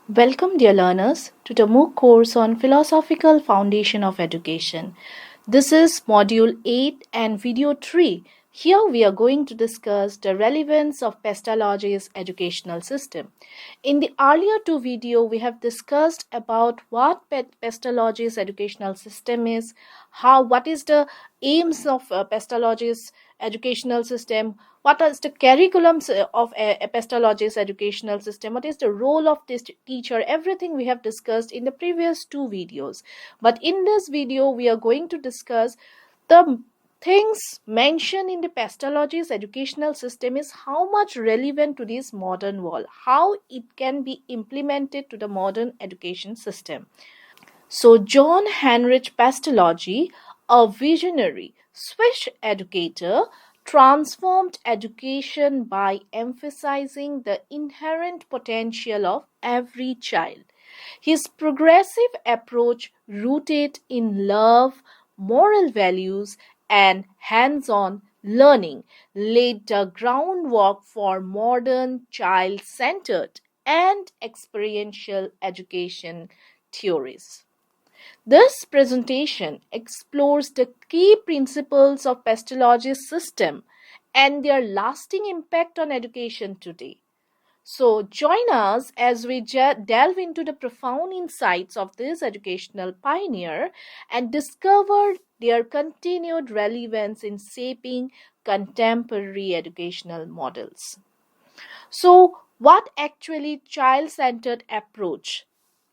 Welcome, dear learners, to the MOOC course on Philosophical Foundation of Education. This is Module 8 and Video 3. Here we are going to discuss the relevance of Pestalozzi's educational system. In the earlier two videos, we have discussed about what Pestalozzi's educational system is, what is the aims of Pestalozzi's educational system, what is the curriculums of Pestalozzi's educational system, what is the role of this teacher. Everything we have discussed in the previous two videos, but in this video we are going to discuss the things mentioned in the Pestalozzi's educational system is how much relevant to this modern world, how it can be implemented to the modern education system. So, John Heinrich Pestalozzi, a visionary Swiss educator, transformed education by emphasizing the inherent potential of every child. His progressive approach, rooted in love, moral values, and hands on learning, laid the groundwork for modern child centered and experiential education theories. This presentation explores the key principles of Pestalozzi's system and their lasting impact on education today. So, join us as we delve into the profound insights of this educational pioneer and discover their continued relevance in shaping contemporary educational models. So, what actually child-centered approach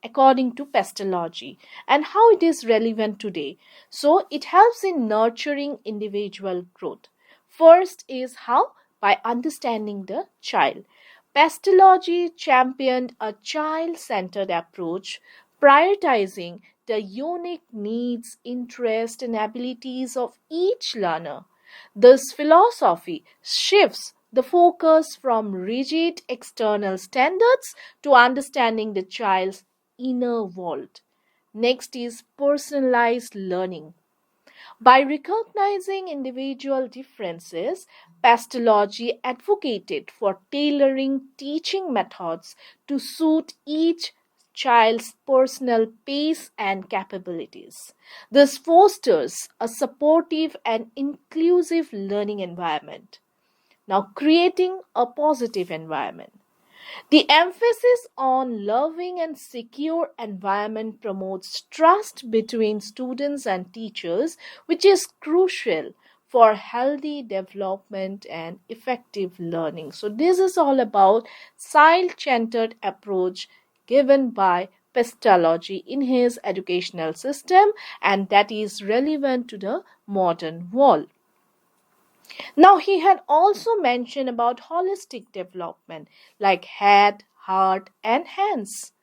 according to Pestalozzi and how it is relevant today? So, it helps in nurturing individual growth. First is how? By understanding the child. Pestalozzi championed a child-centered approach, prioritizing the unique needs, interests, and abilities of each learner. This philosophy shifts the focus from rigid external standards to understanding the child's inner world. Next is personalized learning. By recognizing individual differences, Pestalozzi advocated for tailoring teaching methods to suit each child's personal pace and capabilities. This fosters a supportive and inclusive learning environment. Now, creating a positive environment. The emphasis on loving and secure environment promotes trust between students and teachers, which is crucial for healthy development and effective learning. So this is all about child-centered approach given by Pestalozzi in his educational system, and that is relevant to the modern world. Now, he had also mentioned about holistic development like head, heart, and hands.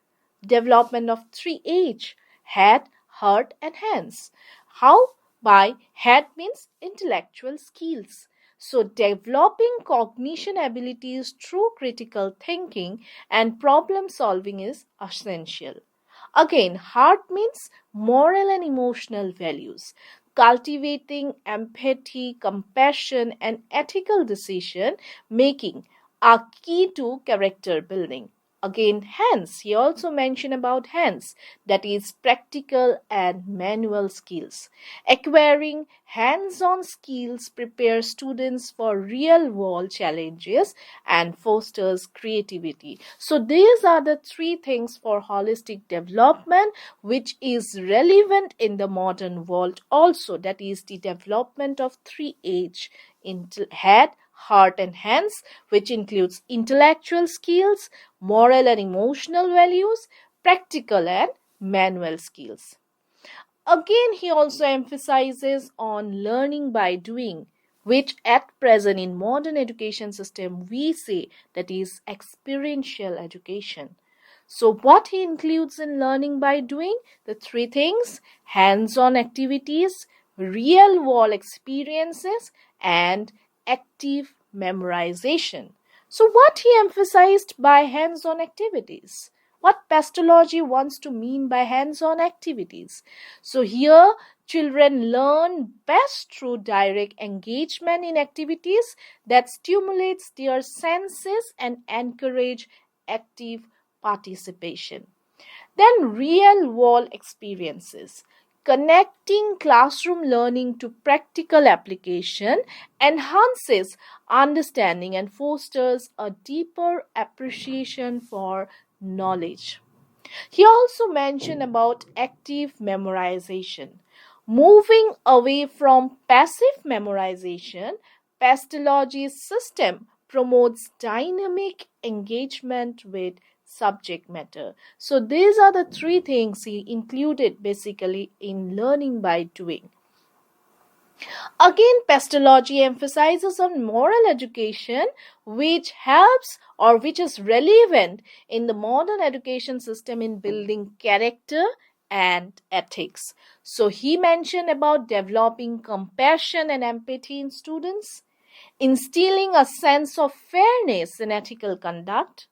Development of 3H: head, heart, and hands. How? By head means intellectual skills. So, developing cognition abilities through critical thinking and problem solving is essential. Again, heart means moral and emotional values. Cultivating empathy, compassion, and ethical decision making are key to character building. Again, hands. He also mentioned about hands, that is practical and manual skills. Acquiring hands-on skills prepares students for real-world challenges and fosters creativity. So these are the three things for holistic development which is relevant in the modern world also, that is the development of 3H: head, heart, and hands, which includes intellectual skills, moral and emotional values, practical and manual skills. Again, he also emphasizes on learning by doing, which at present in modern education system we say that is experiential education. So what he includes in learning by doing? The three things: hands-on activities, real-world experiences, and active memorization. So what he emphasized by hands-on activities? What Pestalozzi wants to mean by hands-on activities? So here children learn best through direct engagement in activities that stimulates their senses and encourage active participation. Then real world experiences. Connecting classroom learning to practical application enhances understanding and fosters a deeper appreciation for knowledge. He also mentioned about active memorization. Moving away from passive memorization, Pestalozzi's system promotes dynamic engagement with subject matter. So these are the three things he included basically in learning by doing. Again, Pestalozzi emphasizes on moral education, which helps or which is relevant in the modern education system in building character and ethics. So he mentioned about developing compassion and empathy in students, instilling a sense of fairness in ethical conduct,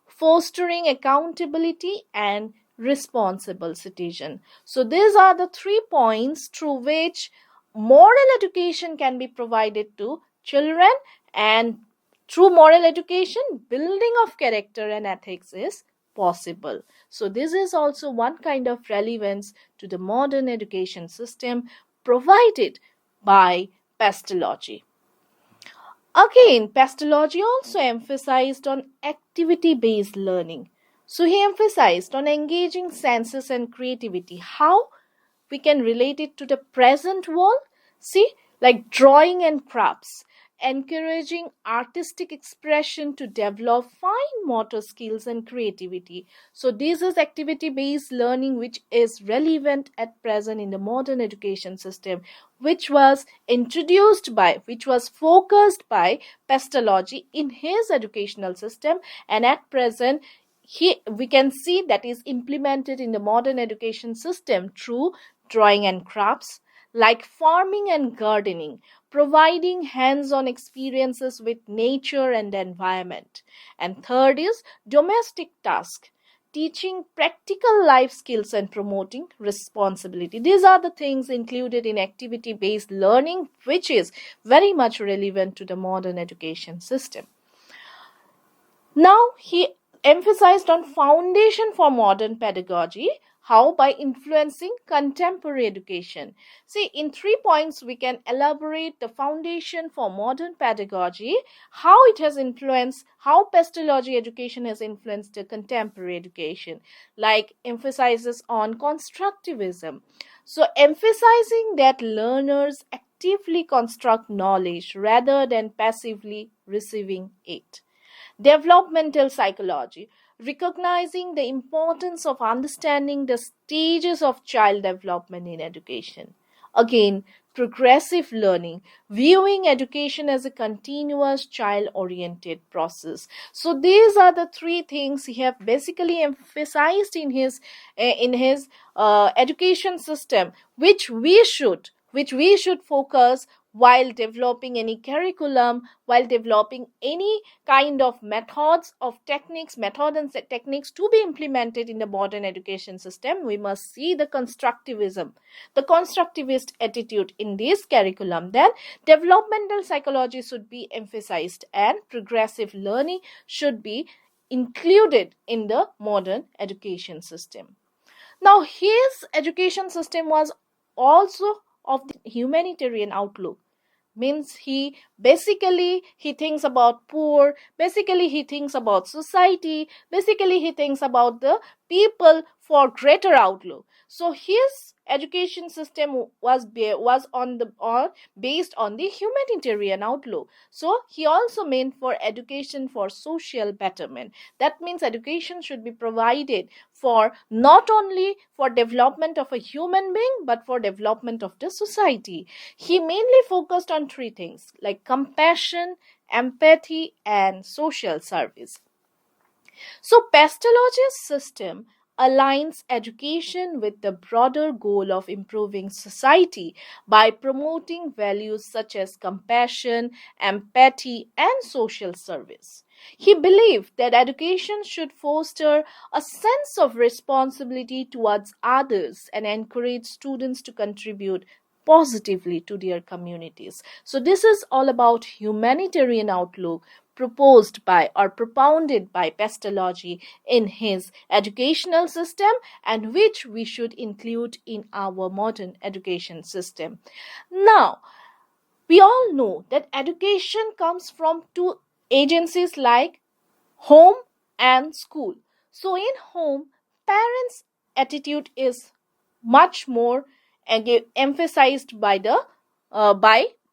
fostering accountability and responsible citizen. So these are the 3 points through which moral education can be provided to children, and through moral education building of character and ethics is possible. So this is also one kind of relevance to the modern education system provided by Pestalozzi. Again, Pestalozzi also emphasized on activity based learning. So he emphasized on engaging senses and creativity. How we can relate it to the present world? See, like drawing and crafts, encouraging artistic expression to develop fine motor skills and creativity. So this is activity based learning which is relevant at present in the modern education system, which was focused by Pestalozzi in his educational system, and at present we can see that is implemented in the modern education system through drawing and crafts like farming and gardening, providing hands on experiences with nature and environment. And third is domestic task, teaching practical life skills and promoting responsibility. These are the things included in activity based learning, which is very much relevant to the modern education system. Now, he emphasized on foundation for modern pedagogy. How? By influencing contemporary education. See, in 3 points, we can elaborate the foundation for modern pedagogy, how it has influenced, how Pestalozzi education has influenced the contemporary education, like emphasizes on constructivism. So, emphasizing that learners actively construct knowledge rather than passively receiving it. Developmental psychology, recognizing the importance of understanding the stages of child development in education. Again, progressive learning, viewing education as a continuous child oriented process. So these are the 3 things he have basically emphasized in his education system, which we should focus while developing any curriculum, while developing any kind of method and techniques to be implemented in the modern education system. We must see the constructivist attitude in this curriculum. Then developmental psychology should be emphasized and progressive learning should be included in the modern education system. Now his education system was also of the humanitarian outlook, means he thinks about poor, basically he thinks about society, basically he thinks about the people for greater outlook. So his education system was based on the humanitarian outlook. So he also meant for education for social betterment. That means education should be provided for not only for development of a human being but for development of the society. He mainly focused on 3 things like compassion, empathy, and social service. So, Pestalozzi's system aligns education with the broader goal of improving society by promoting values such as compassion, empathy, and social service. He believed that education should foster a sense of responsibility towards others and encourage students to contribute positively to their communities. So this is all about humanitarian outlook proposed by or propounded by Pestalozzi in his educational system, and which we should include in our modern education system. Now, we all know that education comes from two agencies like home and school. So in home, parents' attitude is much more emphasized by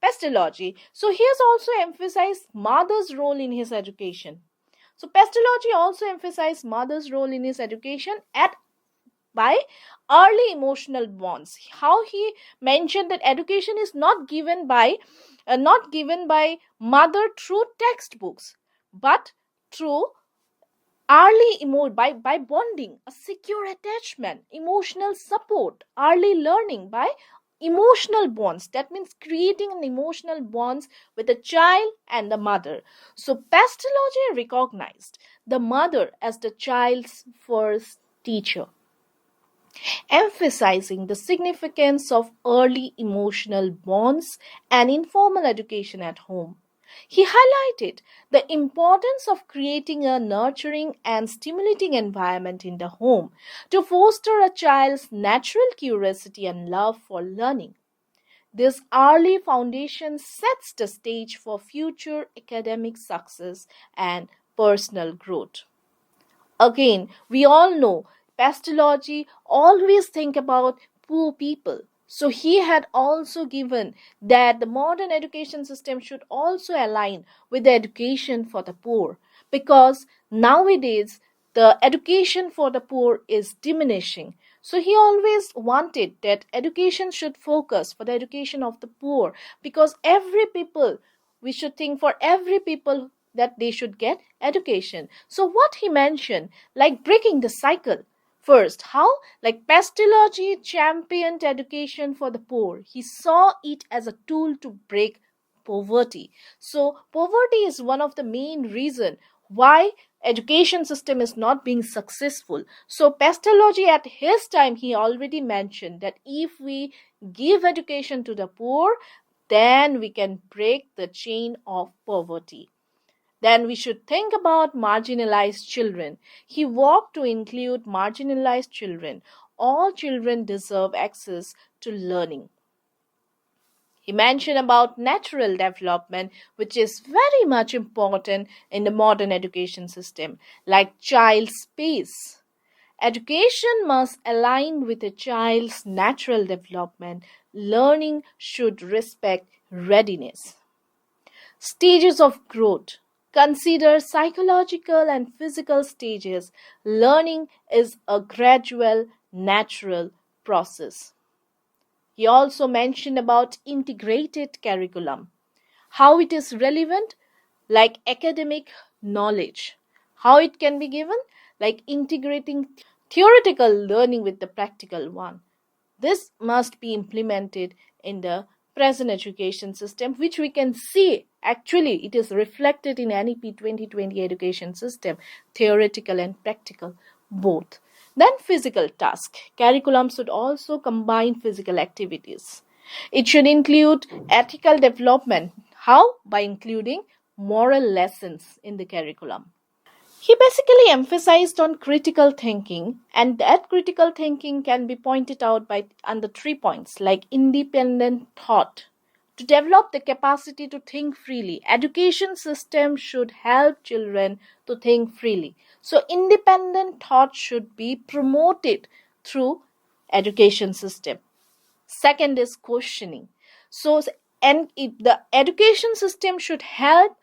Pestalozzi. So he has also emphasized mother's role in his education. So Pestalozzi also emphasized mother's role in his education at by early emotional bonds. How he mentioned that education is not given by mother through textbooks, but through by bonding, a secure attachment, emotional support, early learning by emotional bonds. That means creating an emotional bonds with the child and the mother. So Pestalozzi recognized the mother as the child's first teacher, emphasizing the significance of early emotional bonds and informal education at home. He highlighted the importance of creating a nurturing and stimulating environment in the home to foster a child's natural curiosity and love for learning. This early foundation sets the stage for future academic success and personal growth. Again, we all know Pestalozzi always think about poor people. So he had also given that the modern education system should also align with the education for the poor, because nowadays the education for the poor is diminishing. So he always wanted that education should focus for the education of the poor, because every people, we should think for every people that they should get education. So what he mentioned, like breaking the cycle. First, how? Like Pestalozzi championed education for the poor. He saw it as a tool to break poverty. So poverty is one of the main reason why education system is not being successful. So Pestalozzi at his time, he already mentioned that if we give education to the poor, then we can break the chain of poverty. Then we should think about marginalized children. He worked to include marginalized children. All children deserve access to learning. He mentioned about natural development, which is very much important in the modern education system, like child space. Education must align with a child's natural development. Learning should respect readiness. Stages of growth. Consider psychological and physical stages. Learning is a gradual, natural process. He also mentioned about integrated curriculum, how it is relevant, like academic knowledge, how it can be given, like integrating theoretical learning with the practical one. This must be implemented in the present education system, which we can see actually it is reflected in NEP 2020 education system, theoretical and practical both. Then physical task. Curriculum should also combine physical activities. It should include ethical development. How? By including moral lessons in the curriculum. He basically emphasized on critical thinking, and that critical thinking can be pointed out by under 3 points, like independent thought. To develop the capacity to think freely, education system should help children to think freely. So independent thought should be promoted through education system. Second is questioning. So the education system should help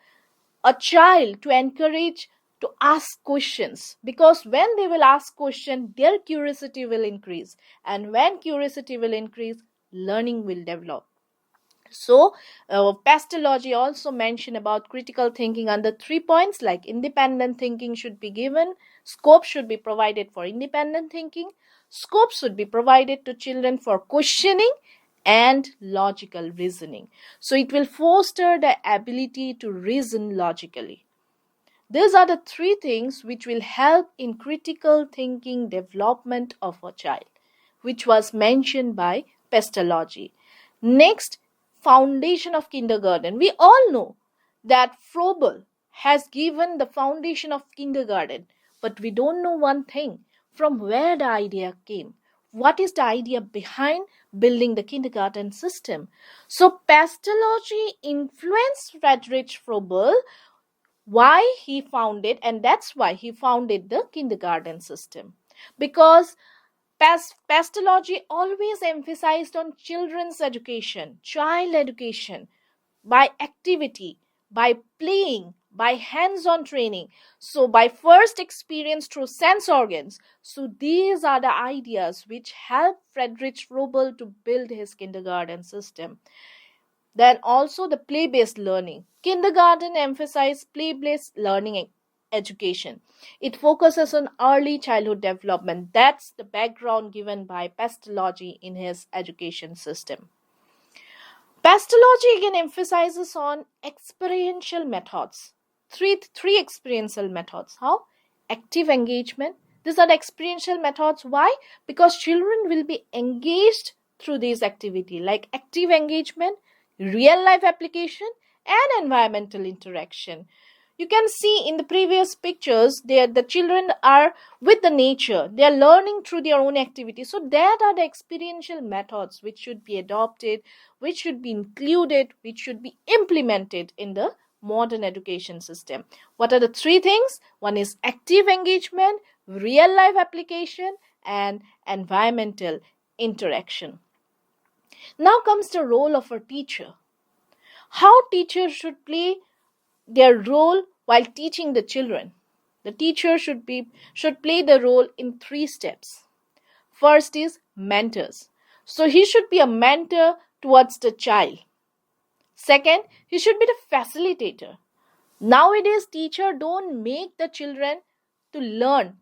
a child to encourage to ask questions, because when they will ask questions, their curiosity will increase, and when curiosity will increase, learning will develop. So Pestalozzi also mentioned about critical thinking under 3 points, like independent thinking should be given, scope should be provided for independent thinking, scope should be provided to children for questioning and logical reasoning. So it will foster the ability to reason logically. These are the three things which will help in critical thinking development of a child, which was mentioned by Pestalozzi. Next, foundation of kindergarten. We all know that Froebel has given the foundation of kindergarten, but we don't know one thing, from where the idea came. What is the idea behind building the kindergarten system? So, Pestalozzi influenced Friedrich Froebel, why he founded, and that's why he founded the kindergarten system. Because Pestalozzi always emphasized on children's education, child education, by activity, by playing, by hands on training. So, by first experience through sense organs. So, these are the ideas which helped Friedrich Froebel to build his kindergarten system. Then, also the play based learning. Kindergarten emphasizes play based learning education. It focuses on early childhood development. That's the background given by Pestalozzi in his education system. Pestalozzi again emphasizes on experiential methods. Three experiential methods. How? Active engagement. These are the experiential methods. Why? Because children will be engaged through these activity like active engagement, real life application, and environmental interaction. You can see in the previous pictures there the children are with the nature, they are learning through their own activity. So that are the experiential methods which should be adopted, which should be included, which should be implemented in the modern education system. What are the three things? One is active engagement, real life application, and environmental interaction. Now comes the role of a teacher. How teachers should play their role while teaching the children. The teacher should play the role in three steps. First is mentors. So he should be a mentor towards the child. Second, he should be the facilitator. Nowadays teacher don't make the children to learn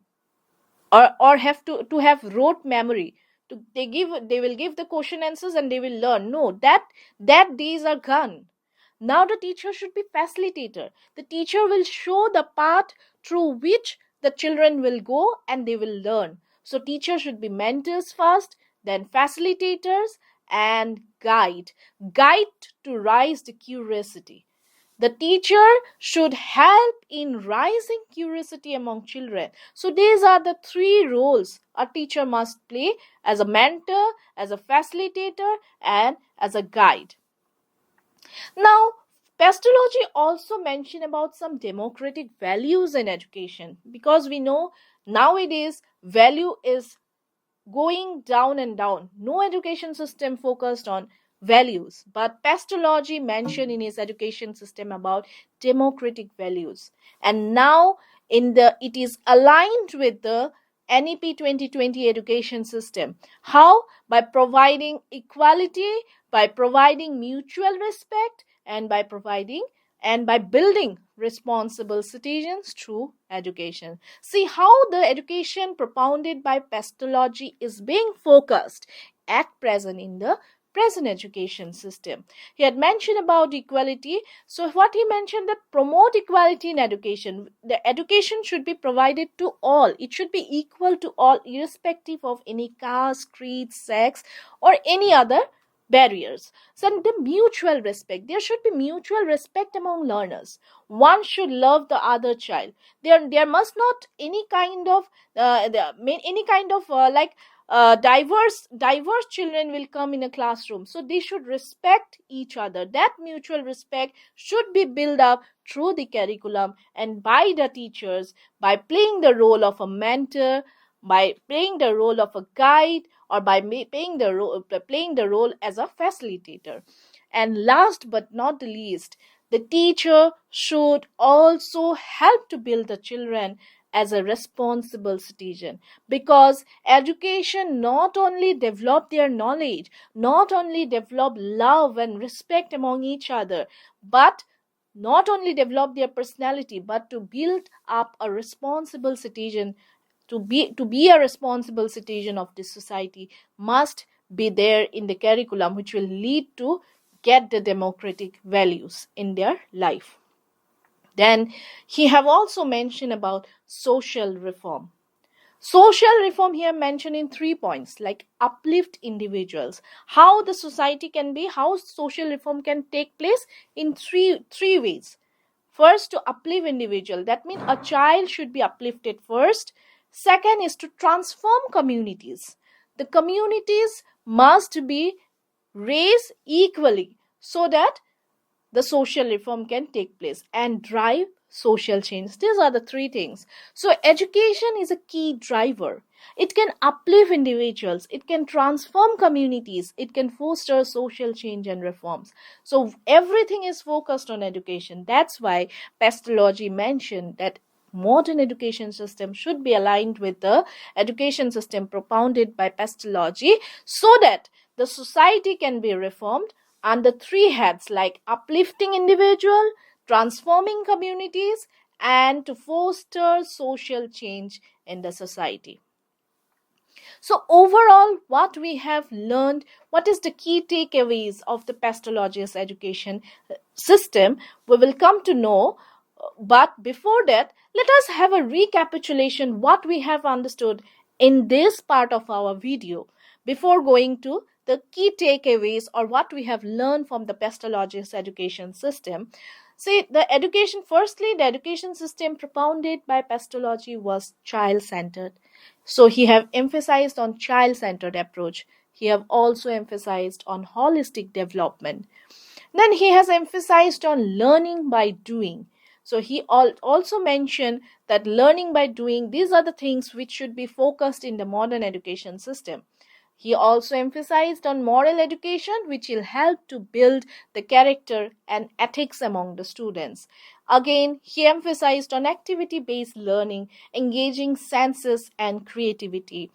or have to have rote memory. They will give the question answers and they will learn. No, that days are gone. Now the teacher should be facilitator. The teacher will show the path through which the children will go and they will learn. So teachers should be mentors first, then facilitators and guide. Guide to rise the curiosity. The teacher should help in rising curiosity among children. So these are the three roles a teacher must play: as a mentor, as a facilitator, and as a guide. Now, Pestalozzi also mentioned about some democratic values in education, because we know nowadays value is going down and down. No education system focused on values, but Pestalozzi mentioned in his education system about democratic values. And now it is aligned with the NEP 2020 education system. How? By providing equality, by providing mutual respect, and by building responsible citizens through education. See how the education propounded by Pestalozzi is being focused at present in the present education system. He had mentioned about equality. So what he mentioned, that promote equality in education. The education should be provided to all. It should be equal to all, irrespective of any caste, creed, sex, or any other barriers. So the mutual respect. There should be mutual respect among learners. One should love the other child. There must not any kind of diverse children will come in a classroom, so they should respect each other. That mutual respect should be built up through the curriculum and by the teachers, by playing the role of a mentor, by playing the role of a guide, or by playing the role as a facilitator. And last but not the least, the teacher should also help to build the children as a responsible citizen, because education not only develop their knowledge, not only develop love and respect among each other, but not only develop their personality, but to build up a responsible citizen. To be a responsible citizen of this society must be there in the curriculum, which will lead to get the democratic values in their life. Then he have also mentioned about social reform. Social reform here mentioned in 3 points, like uplift individuals. How the society can be, how social reform can take place in three ways. First, to uplift individual. That means a child should be uplifted first. Second is to transform communities. The communities must be raised equally so that the social reform can take place and drive social change. These are the three things. So education is a key driver. It can uplift individuals, it can transform communities, it can foster social change and reforms. So everything is focused on education. That's why Pestalozzi mentioned that modern education system should be aligned with the education system propounded by Pestalozzi, so that the society can be reformed under three heads, like uplifting individual, transforming communities, and to foster social change in the society. So overall, what we have learned, what is the key takeaways of the Pestalozzi's education system, we will come to know. But before that, let us have a recapitulation what we have understood in this part of our video before going to the key takeaways or what we have learned from the Pestalozzi's education system. See, the education system propounded by Pestalozzi was child-centered. So he have emphasized on child-centered approach. He have also emphasized on holistic development. Then he has emphasized on learning by doing. So he also mentioned that learning by doing, these are the things which should be focused in the modern education system. He also emphasized on moral education, which will help to build the character and ethics among the students. Again, he emphasized on activity-based learning, engaging senses and creativity.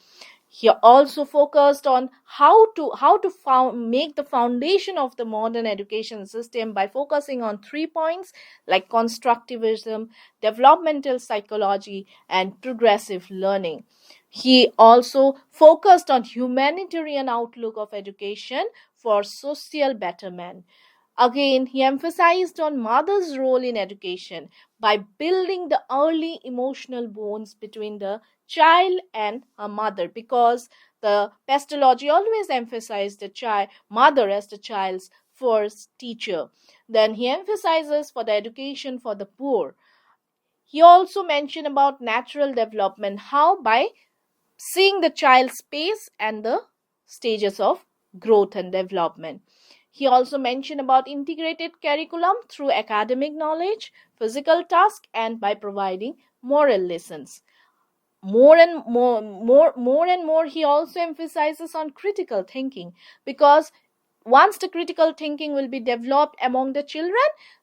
He also focused on how to make the foundation of the modern education system by focusing on 3 points, like constructivism, developmental psychology, and progressive learning. He also focused on humanitarian outlook of education for social betterment. Again, he emphasized on mother's role in education by building the early emotional bonds between the child and a mother, because the Pestalozzi always emphasized the mother as the child's first teacher. Then he emphasizes for the education for the poor. He also mentioned about natural development, how by seeing the child's pace and the stages of growth and development. He also mentioned about integrated curriculum through academic knowledge, physical task, and by providing moral lessons. More and more, he also emphasizes on critical thinking, because once the critical thinking will be developed among the children,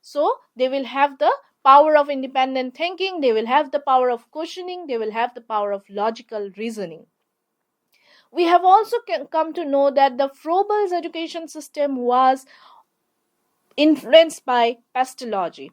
so they will have the power of independent thinking, they will have the power of questioning, they will have the power of logical reasoning. We have also come to know that the Froebel's education system was influenced by Pestalozzi.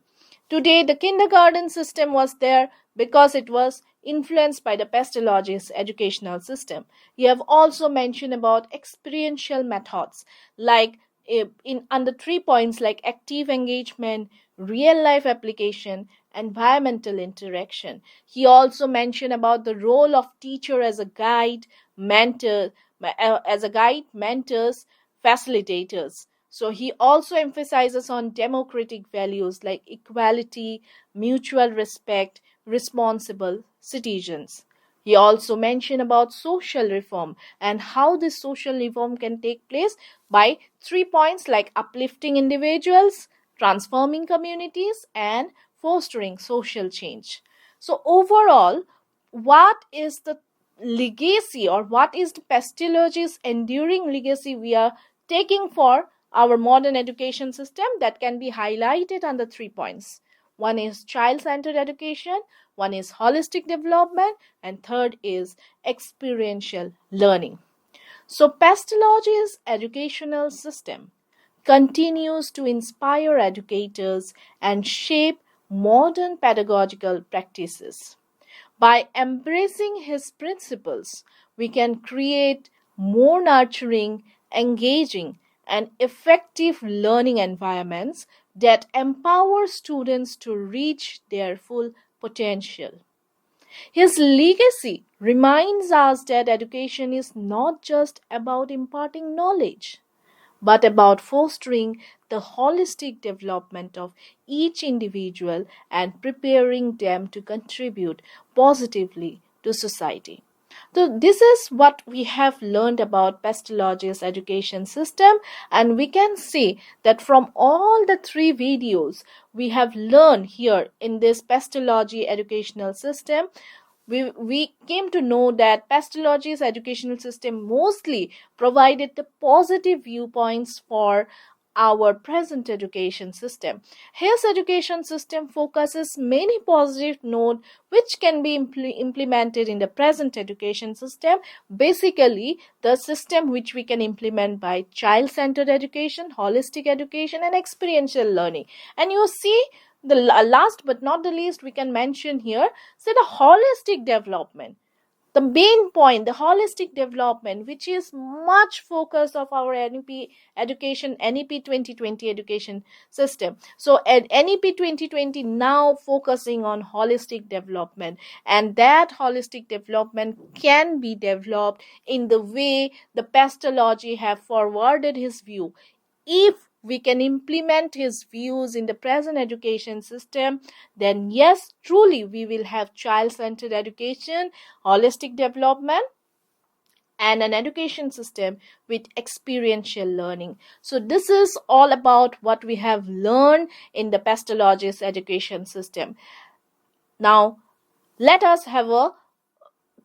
Today, the kindergarten system was there because it was influenced by the Pestalozzi's educational system. You have also mentioned about experiential methods, like in under 3 points, like active engagement, real life application, environmental interaction. He also mentioned about the role of teacher as a guide, mentor, mentors, facilitators. So he also emphasizes on democratic values like equality, mutual respect, responsible citizens. He also mentioned about social reform and how this social reform can take place by 3 points, like uplifting individuals, transforming communities, and fostering social change. So overall, what is the legacy, or what is the Pestalozzi's enduring legacy we are taking for our modern education system, that can be highlighted under 3 points? One is child-centered education, one is holistic development, and third is experiential learning. So Pestalozzi's educational system continues to inspire educators and shape modern pedagogical practices. By embracing his principles, we can create more nurturing, engaging, and effective learning environments that empower students to reach their full potential. His legacy reminds us that education is not just about imparting knowledge, but about fostering the holistic development of each individual and preparing them to contribute positively to society. So this is what we have learned about Pestalozzi's education system, and we can see that from all the three videos we have learned here in this Pestalozzi educational system, we came to know that Pestalozzi's educational system mostly provided the positive viewpoints for our present education system. His education system focuses many positive notes which can be implemented in the present education system. Basically, the system which we can implement by child-centered education, holistic education, and experiential learning. And you see, the last but not the least, we can mention here, say the holistic development, the main point, the holistic development, which is much focus of our NEP education, NEP 2020 education system. So at NEP 2020 now focusing on holistic development, and that holistic development can be developed in the way the Pestalozzi have forwarded his view. If we can implement his views in the present education system, then yes, truly we will have child-centered education, holistic development, and an education system with experiential learning. So this is all about what we have learned in the Pestalozzi's education system. Now let us have a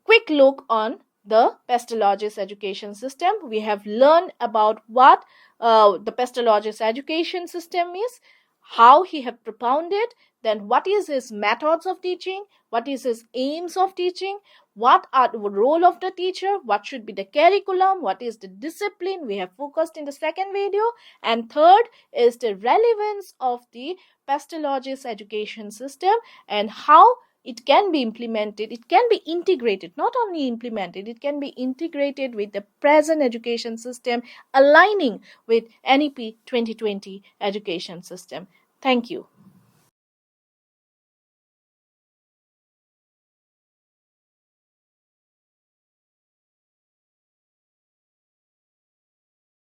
quick look on the Pestalozzi's education system. We have learned about what the Pestalozzi's education system is, how he have propounded, then what is his methods of teaching, what is his aims of teaching, what are the role of the teacher, what should be the curriculum, what is the discipline we have focused in the second video, and third is the relevance of the Pestalozzi's education system and how it can be implemented, it can be integrated, not only implemented, it can be integrated with the present education system, aligning with NEP 2020 education system. Thank you.